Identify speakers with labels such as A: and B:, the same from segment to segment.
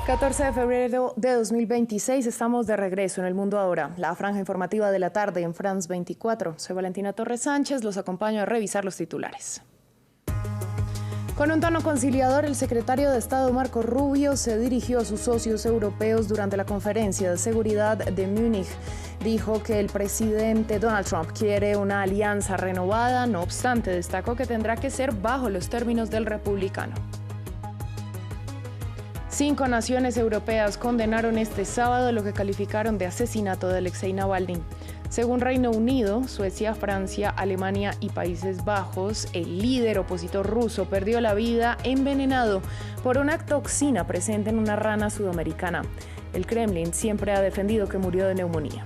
A: 14 de febrero de 2026, estamos de regreso en El Mundo Ahora, la franja informativa de la tarde en France 24. Soy Valentina Torres Sánchez, los acompaño a revisar los titulares. Con un tono conciliador, el secretario de Estado Marco Rubio se dirigió a sus socios europeos durante la conferencia de seguridad de Múnich. Dijo que el presidente Donald Trump quiere una alianza renovada, no obstante, destacó que tendrá que ser bajo los términos del republicano. 5 naciones europeas condenaron este sábado lo que calificaron de asesinato de Alexei Navalny. Según Reino Unido, Suecia, Francia, Alemania y Países Bajos, el líder opositor ruso perdió la vida envenenado por una toxina presente en una rana sudamericana. El Kremlin siempre ha defendido que murió de neumonía.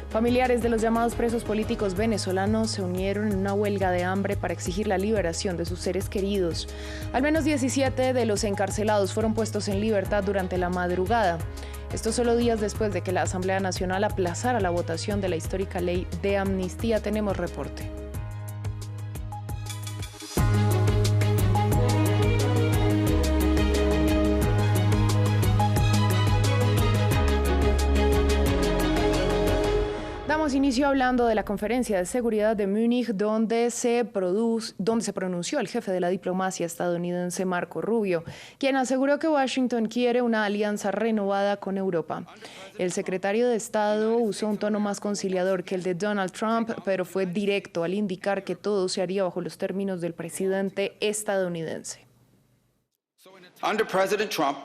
A: Familiares de los llamados presos políticos venezolanos se unieron en una huelga de hambre para exigir la liberación de sus seres queridos. Al menos 17 de los encarcelados fueron puestos en libertad durante la madrugada. Esto solo días después de que la Asamblea Nacional aplazara la votación de la histórica ley de amnistía. Tenemos reporte. Damos inicio hablando de la conferencia de seguridad de Múnich, donde se pronunció el jefe de la diplomacia estadounidense Marco Rubio, quien aseguró que Washington quiere una alianza renovada con Europa. El secretario de Estado usó un tono más conciliador que el de Donald Trump, pero fue directo al indicar que todo se haría bajo los términos del presidente estadounidense.
B: Under President Trump,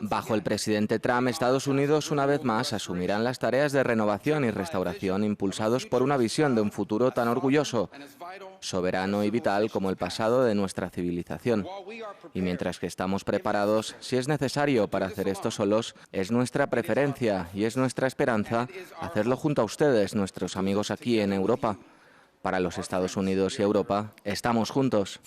C: Bajo el presidente Trump, Estados Unidos una vez más asumirán las tareas de renovación y restauración impulsados por una visión de un futuro tan orgulloso, soberano y vital como el pasado de nuestra civilización. Y mientras que estamos preparados, si es necesario para hacer esto solos, es nuestra preferencia y es nuestra esperanza hacerlo junto a ustedes, nuestros amigos aquí en Europa. Para los Estados Unidos y Europa, estamos juntos.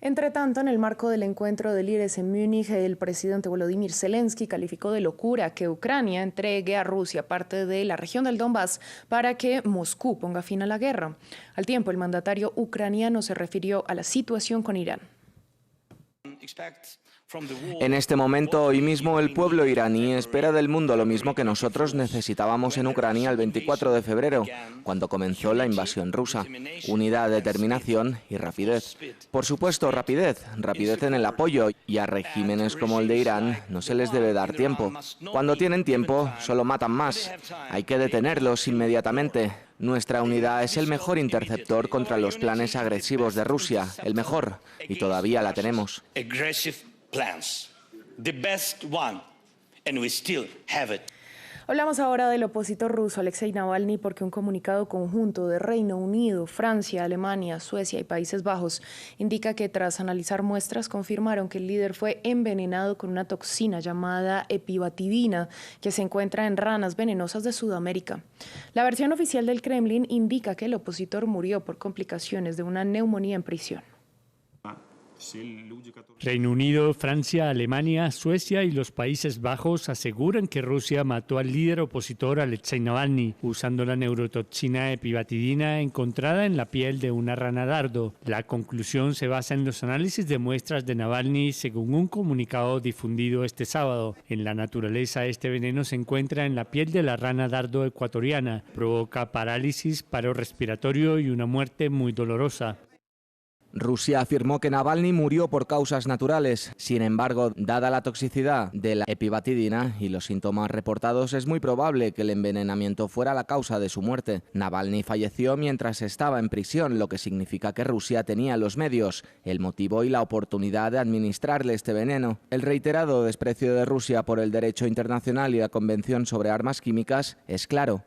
A: Entre tanto, en el marco del encuentro de líderes en Múnich, el presidente Volodymyr Zelensky calificó de locura que Ucrania entregue a Rusia parte de la región del Donbass para que Moscú ponga fin a la guerra. Al tiempo, el mandatario ucraniano se refirió a la situación con Irán.
C: En este momento, hoy mismo, el pueblo iraní espera del mundo lo mismo que nosotros necesitábamos en Ucrania el 24 de febrero, cuando comenzó la invasión rusa. Unidad, determinación y rapidez. Por supuesto, rapidez en el apoyo, y a regímenes como el de Irán no se les debe dar tiempo. Cuando tienen tiempo, solo matan más. Hay que detenerlos inmediatamente. Nuestra unidad es el mejor interceptor contra los planes agresivos de Rusia, el mejor, y todavía la tenemos.
A: Hablamos ahora del opositor ruso Alexei Navalny porque un comunicado conjunto de Reino Unido, Francia, Alemania, Suecia y Países Bajos indica que tras analizar muestras confirmaron que el líder fue envenenado con una toxina llamada epibatidina que se encuentra en ranas venenosas de Sudamérica. La versión oficial del Kremlin indica que el opositor murió por complicaciones de una neumonía en prisión.
D: Reino Unido, Francia, Alemania, Suecia y los Países Bajos aseguran que Rusia mató al líder opositor Alexei Navalny usando la neurotoxina epibatidina encontrada en la piel de una rana dardo. La conclusión se basa en los análisis de muestras de Navalny según un comunicado difundido este sábado. En la naturaleza, este veneno se encuentra en la piel de la rana dardo ecuatoriana. Provoca parálisis, paro respiratorio y una muerte muy dolorosa.
C: Rusia afirmó que Navalny murió por causas naturales. Sin embargo, dada la toxicidad de la epibatidina y los síntomas reportados, es muy probable que el envenenamiento fuera la causa de su muerte. Navalny falleció mientras estaba en prisión, lo que significa que Rusia tenía los medios, el motivo y la oportunidad de administrarle este veneno. El reiterado desprecio de Rusia por el derecho internacional y la Convención sobre Armas Químicas es claro.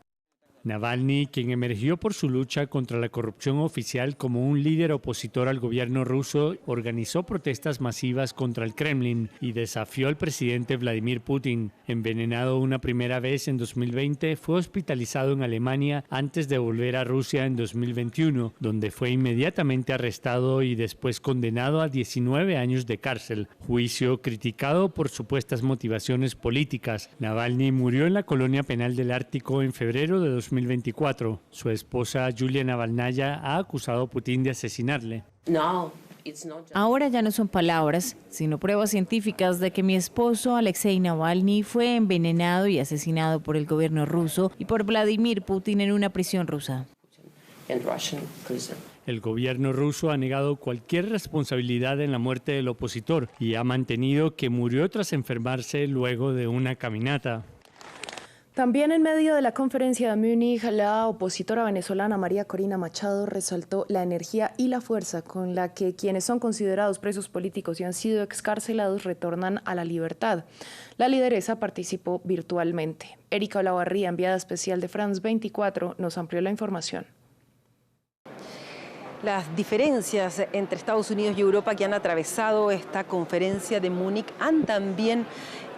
D: Navalny, quien emergió por su lucha contra la corrupción oficial como un líder opositor al gobierno ruso, organizó protestas masivas contra el Kremlin y desafió al presidente Vladimir Putin. Envenenado una primera vez en 2020, fue hospitalizado en Alemania antes de volver a Rusia en 2021, donde fue inmediatamente arrestado y después condenado a 19 años de cárcel, juicio criticado por supuestas motivaciones políticas. Navalny murió en la colonia penal del Ártico en febrero de 2021 2024. Su esposa Yulia Navalnaya ha acusado a Putin de asesinarle.
E: Ahora ya no son palabras, sino pruebas científicas de que mi esposo Alexei Navalny fue envenenado y asesinado por el gobierno ruso y por Vladimir Putin en una prisión rusa.
D: El gobierno ruso ha negado cualquier responsabilidad en la muerte del opositor y ha mantenido que murió tras enfermarse luego de una caminata.
A: También en medio de la conferencia de Múnich, la opositora venezolana María Corina Machado resaltó la energía y la fuerza con la que quienes son considerados presos políticos y han sido excarcelados retornan a la libertad. La lideresa participó virtualmente. Erika Olavarría, enviada especial de France 24, nos amplió la información.
F: Las diferencias entre Estados Unidos y Europa que han atravesado esta conferencia de Múnich han también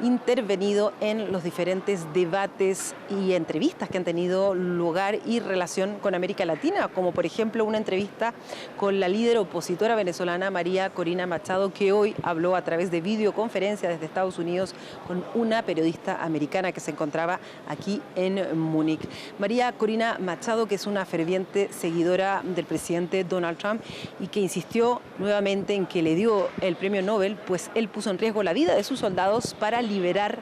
F: intervenido en los diferentes debates y entrevistas que han tenido lugar y relación con América Latina, como por ejemplo una entrevista con la líder opositora venezolana María Corina Machado, que hoy habló a través de videoconferencia desde Estados Unidos con una periodista americana que se encontraba aquí en Múnich. María Corina Machado, que es una ferviente seguidora del presidente Donald Trump y que insistió nuevamente en que le dio el premio Nobel, pues él puso en riesgo la vida de sus soldados para liberar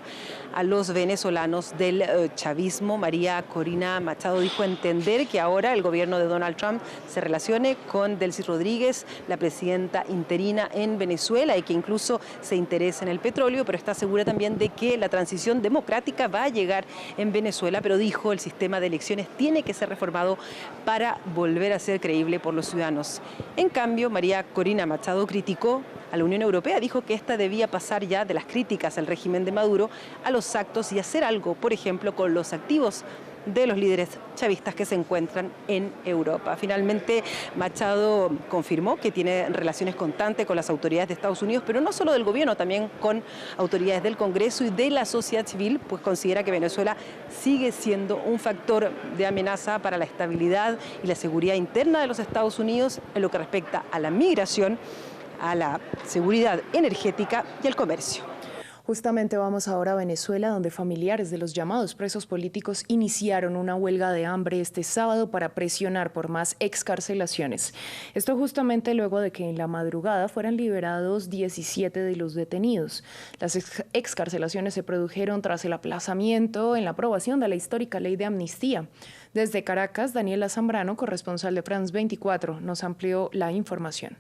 F: a los venezolanos del chavismo. María Corina Machado dijo entender que ahora el gobierno de Donald Trump se relacione con Delcy Rodríguez, la presidenta interina en Venezuela, y que incluso se interese en el petróleo, pero está segura también de que la transición democrática va a llegar en Venezuela, pero dijo el sistema de elecciones tiene que ser reformado para volver a ser creíble por los ciudadanos. En cambio, María Corina Machado criticó a la Unión Europea, dijo que esta debía pasar ya de las críticas al régimen de Maduro a los actos y hacer algo, por ejemplo, con los activos de los líderes chavistas que se encuentran en Europa. Finalmente, Machado confirmó que tiene relaciones constantes con las autoridades de Estados Unidos, pero no solo del gobierno, también con autoridades del Congreso y de la sociedad civil, pues considera que Venezuela sigue siendo un factor de amenaza para la estabilidad y la seguridad interna de los Estados Unidos en lo que respecta a la migración, a la seguridad energética y al comercio.
A: Justamente vamos ahora a Venezuela, donde familiares de los llamados presos políticos iniciaron una huelga de hambre este sábado para presionar por más excarcelaciones. Esto justamente luego de que en la madrugada fueran liberados 17 de los detenidos. Las excarcelaciones se produjeron tras el aplazamiento en la aprobación de la histórica ley de amnistía. Desde Caracas, Daniela Zambrano, corresponsal de France 24, nos amplió la información.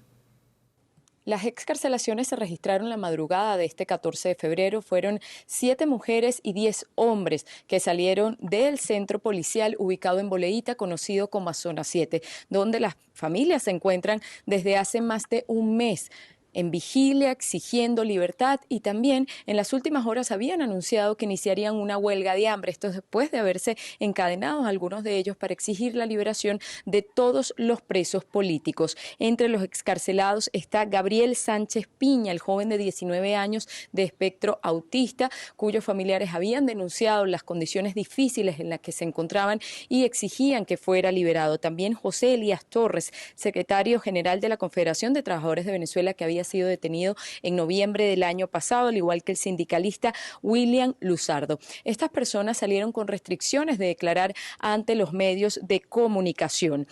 G: Las excarcelaciones se registraron la madrugada de este 14 de febrero. Fueron 7 mujeres y 10 hombres que salieron del centro policial ubicado en Boleíta, conocido como Zona 7, donde las familias se encuentran desde hace más de un mes en vigilia, exigiendo libertad, y también en las últimas horas habían anunciado que iniciarían una huelga de hambre, esto después de haberse encadenado algunos de ellos para exigir la liberación de todos los presos políticos. Entre los excarcelados está Gabriel Sánchez Piña, el joven de 19 años de espectro autista, cuyos familiares habían denunciado las condiciones difíciles en las que se encontraban y exigían que fuera liberado. También José Elías Torres, secretario general de la Confederación de Trabajadores de Venezuela, que había sido detenido en noviembre del año pasado, al igual que el sindicalista William Luzardo. Estas personas salieron con restricciones de declarar ante los medios de comunicación.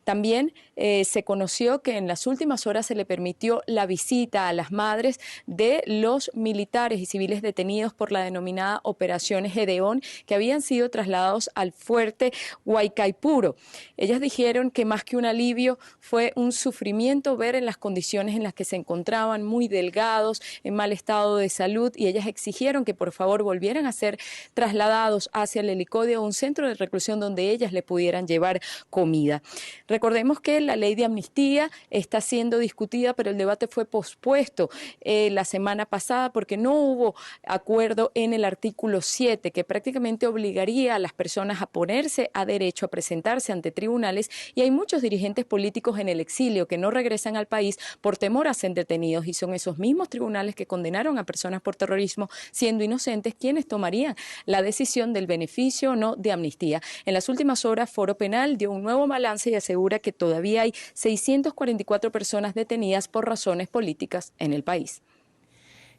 G: También se conoció que en las últimas horas se le permitió la visita a las madres de los militares y civiles detenidos por la denominada Operación Gedeón, que habían sido trasladados al fuerte Guaycaipuro. Ellas dijeron que más que un alivio fue un sufrimiento ver en las condiciones en las que se encontraban, muy delgados, en mal estado de salud, y ellas exigieron que por favor volvieran a ser trasladados hacia el Helicoide, un centro de reclusión donde ellas le pudieran llevar comida. Recordemos que la ley de amnistía está siendo discutida, pero el debate fue pospuesto la semana pasada porque no hubo acuerdo en el artículo 7, que prácticamente obligaría a las personas a ponerse a derecho a presentarse ante tribunales, y hay muchos dirigentes políticos en el exilio que no regresan al país por temor a ser detenidos, y son esos mismos tribunales que condenaron a personas por terrorismo siendo inocentes quienes tomarían la decisión del beneficio o no de amnistía. En las últimas horas, Foro Penal dio un nuevo balance y asegura que todavía hay 644 personas detenidas por razones políticas en el país.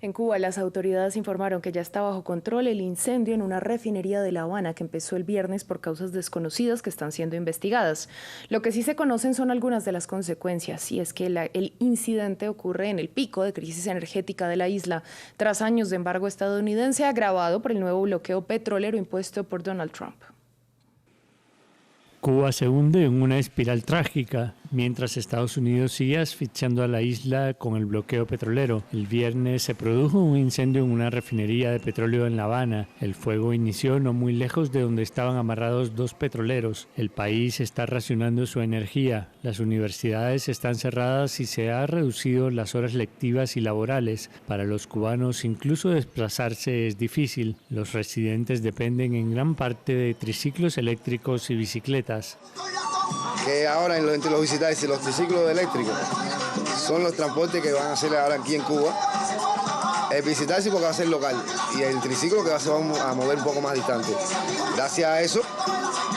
A: En Cuba, las autoridades informaron que ya está bajo control el incendio en una refinería de La Habana que empezó el viernes por causas desconocidas que están siendo investigadas. Lo que sí se conocen son algunas de las consecuencias, y es que el incidente ocurre en el pico de crisis energética de la isla, tras años de embargo estadounidense agravado por el nuevo bloqueo petrolero impuesto por Donald Trump.
D: Cuba se hunde en una espiral trágica, mientras Estados Unidos sigue asfixiando a la isla con el bloqueo petrolero. El viernes se produjo un incendio en una refinería de petróleo en La Habana. El fuego inició no muy lejos de donde estaban amarrados 2 petroleros. El país está racionando su energía, las universidades están cerradas y se han reducido las horas lectivas y laborales. Para los cubanos, incluso desplazarse es difícil. Los residentes dependen en gran parte de triciclos eléctricos y bicicletas.
H: Que ahora entre los visitantes y los triciclos eléctricos son los transportes que van a hacer ahora aquí en Cuba. El visitarse porque va a ser local y el triciclo que se va a mover un poco más distante. Gracias a eso,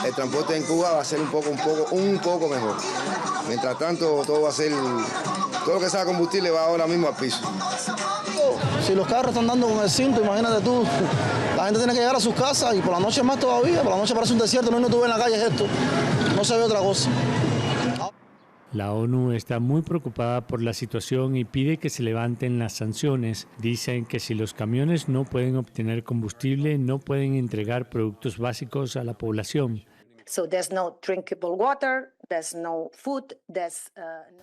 H: el transporte en Cuba va a ser un poco mejor. Mientras tanto, todo lo que sea combustible va ahora mismo al piso.
I: Si los carros están dando con el cinto, imagínate tú, la gente tiene que llegar a sus casas y por la noche más todavía, por la noche parece un desierto, no hay tú ves en la calle es esto, no se ve otra cosa.
D: La ONU está muy preocupada por la situación y pide que se levanten las sanciones. Dicen que si los camiones no pueden obtener combustible, no pueden entregar productos básicos a la población.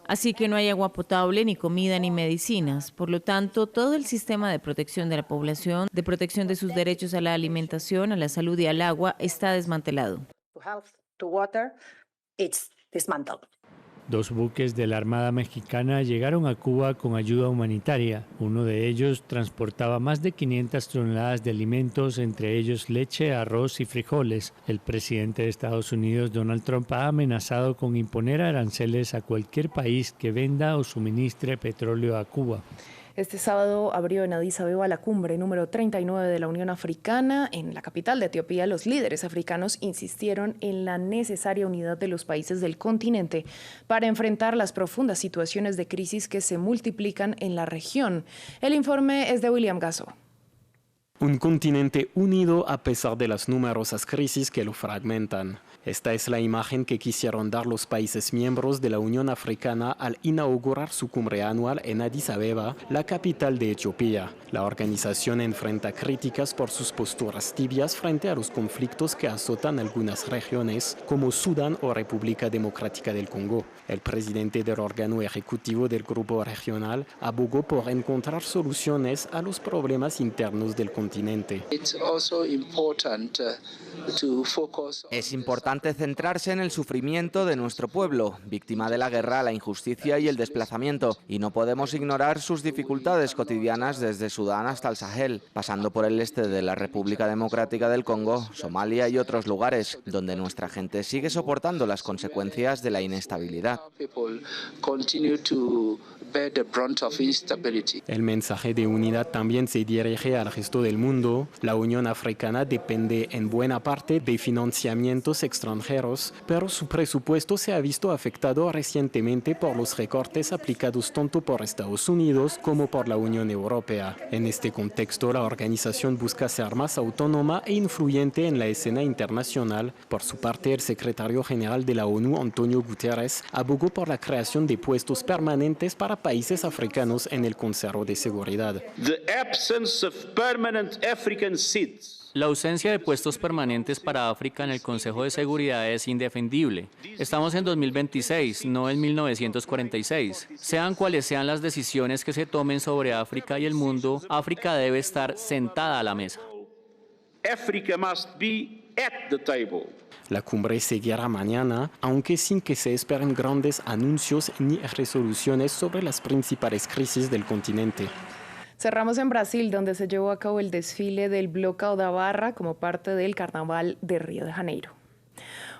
E: Así que no hay agua potable, ni comida, ni medicinas. Por lo tanto, todo el sistema de protección de la población, de protección de sus derechos a la alimentación, a la salud y al agua, está desmantelado.
D: 2 buques de la Armada Mexicana llegaron a Cuba con ayuda humanitaria. Uno de ellos transportaba más de 500 toneladas de alimentos, entre ellos leche, arroz y frijoles. El presidente de Estados Unidos, Donald Trump, ha amenazado con imponer aranceles a cualquier país que venda o suministre petróleo a Cuba.
A: Este sábado abrió en Addis Abeba la cumbre número 39 de la Unión Africana. En la capital de Etiopía, los líderes africanos insistieron en la necesaria unidad de los países del continente para enfrentar las profundas situaciones de crisis que se multiplican en la región. El informe es de William Gasso.
J: Un continente unido a pesar de las numerosas crisis que lo fragmentan. Esta es la imagen que quisieron dar los países miembros de la Unión Africana al inaugurar su cumbre anual en Addis Abeba, la capital de Etiopía. La organización enfrenta críticas por sus posturas tibias frente a los conflictos que azotan algunas regiones, como Sudán o República Democrática del Congo. El presidente del órgano ejecutivo del grupo regional abogó por encontrar soluciones a los problemas internos del continente.
C: Es importante centrarse en el sufrimiento de nuestro pueblo, víctima de la guerra, la injusticia y el desplazamiento, y no podemos ignorar sus dificultades cotidianas desde Sudán hasta el Sahel, pasando por el este de la República Democrática del Congo, Somalia y otros lugares, donde nuestra gente sigue soportando las consecuencias de la inestabilidad.
J: El mensaje de unidad también se dirige al resto del mundo. La Unión Africana depende en buena parte de financiamientos extranjeros, pero su presupuesto se ha visto afectado recientemente por los recortes aplicados tanto por Estados Unidos como por la Unión Europea. En este contexto, la organización busca ser más autónoma e influyente en la escena internacional. Por su parte, el secretario general de la ONU, Antonio Guterres, abogó por la creación de puestos permanentes para países africanos en el Consejo de Seguridad.
K: La ausencia de puestos permanentes para África en el Consejo de Seguridad es indefendible. Estamos en 2026, no en 1946. Sean cuales sean las decisiones que se tomen sobre África y el mundo, África debe estar sentada a la mesa.
J: La cumbre seguirá mañana, aunque sin que se esperen grandes anuncios ni resoluciones sobre las principales crisis del continente.
A: Cerramos en Brasil, donde se llevó a cabo el desfile del Bloco da Barra como parte del Carnaval de Río de Janeiro.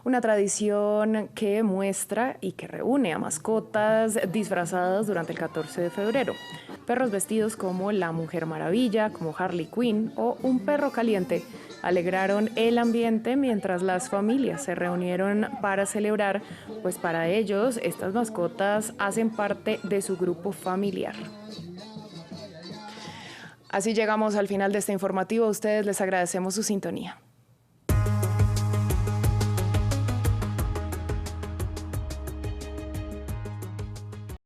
A: Una tradición que muestra y que reúne a mascotas disfrazadas durante el 14 de febrero. Perros vestidos como la Mujer Maravilla, como Harley Quinn o un perro caliente alegraron el ambiente mientras las familias se reunieron para celebrar, pues para ellos estas mascotas hacen parte de su grupo familiar. Así llegamos al final de este informativo. A ustedes les agradecemos su sintonía.